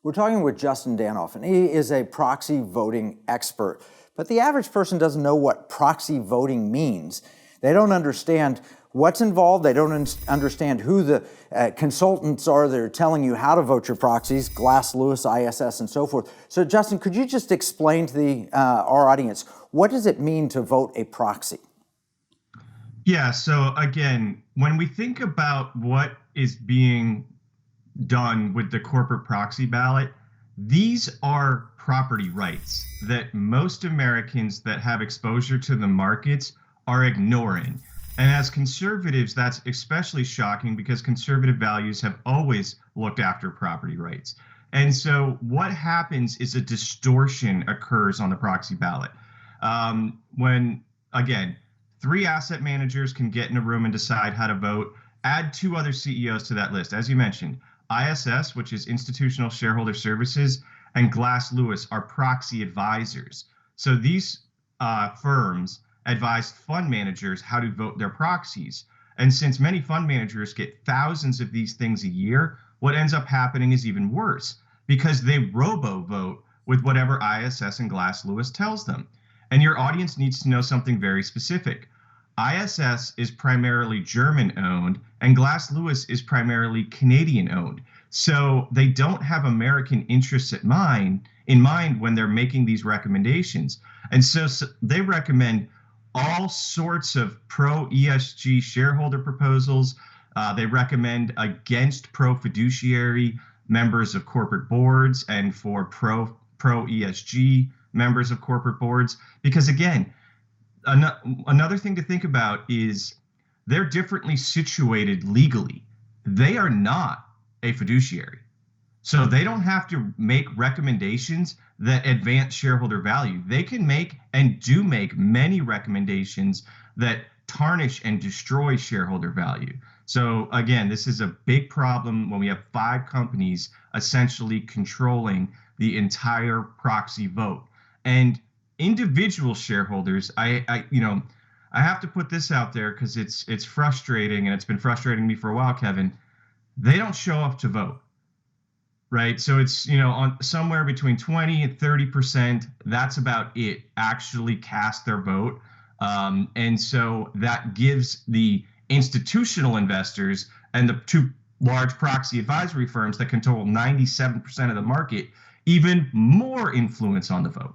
We're talking with Justin Danoff, and he is a proxy voting expert. But the average person doesn't know what proxy voting means. They don't understand what's involved. They don't understand who the consultants are that are telling you how to vote your proxies, Glass Lewis, ISS, and so forth. So Justin, could you just explain to our audience, what does it mean to vote a proxy? Yeah, so again, when we think about what is being done with the corporate proxy ballot, these are property rights that most Americans that have exposure to the markets are ignoring. And as conservatives, that's especially shocking because conservative values have always looked after property rights. And so what happens is a distortion occurs on the proxy ballot. When, again, 3 asset managers can get in a room and decide how to vote, add 2 other CEOs to that list. As you mentioned, ISS, which is Institutional Shareholder Services, and Glass Lewis are proxy advisors. So these firms advise fund managers how to vote their proxies. And since many fund managers get thousands of these things a year, what ends up happening is even worse because they robo-vote with whatever ISS and Glass Lewis tells them. And your audience needs to know something very specific. ISS is primarily German-owned, and Glass Lewis is primarily Canadian-owned. So they don't have American interests in mind when they're making these recommendations. And so they recommend all sorts of pro-ESG shareholder proposals. They recommend against pro-fiduciary members of corporate boards and for pro-ESG members of corporate boards. Because again, another thing to think about is they're differently situated legally. They are not a fiduciary. So they don't have to make recommendations that advance shareholder value. They can make and do make many recommendations that tarnish and destroy shareholder value. So again, this is a big problem when we have 5 companies essentially controlling the entire proxy vote. And individual shareholders, I have to put this out there because it's frustrating, and it's been frustrating me for a while, Kevin. They don't show up to vote, right? So it's on somewhere between 20 and 30%. That's about it. Actually cast their vote, and so that gives the institutional investors and the 2 large proxy advisory firms that control 97% of the market even more influence on the vote.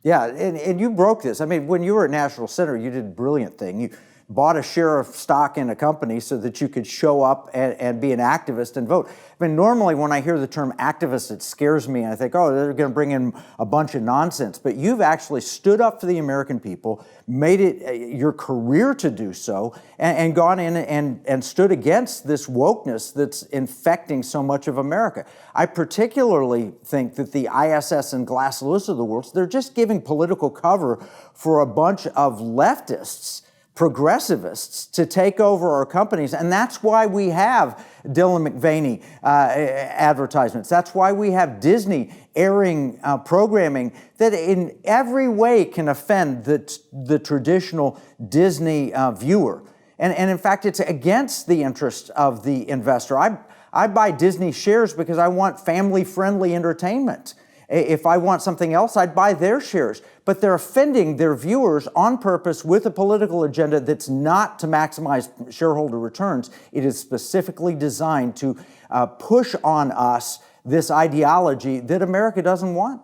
Yeah, and you broke this. I mean, when you were at National Center, you did a brilliant thing. You bought a share of stock in a company so that you could show up and be an activist and vote. I mean, normally when I hear the term activist, it scares me. I think, oh, they're going to bring in a bunch of nonsense. But you've actually stood up for the American people, made it your career to do so, and gone in and stood against this wokeness that's infecting so much of America. I particularly think that the ISS and Glass Lewis of the world, they're just giving political cover for a bunch of leftists, progressivists, to take over our companies. And that's why we have Dylan Mulvaney advertisements. That's why we have Disney airing programming that in every way can offend the traditional Disney viewer. And in fact, it's against the interest of the investor. I buy Disney shares because I want family-friendly entertainment. If I want something else, I'd buy their shares. But they're offending their viewers on purpose with a political agenda that's not to maximize shareholder returns. It is specifically designed to push on us this ideology that America doesn't want.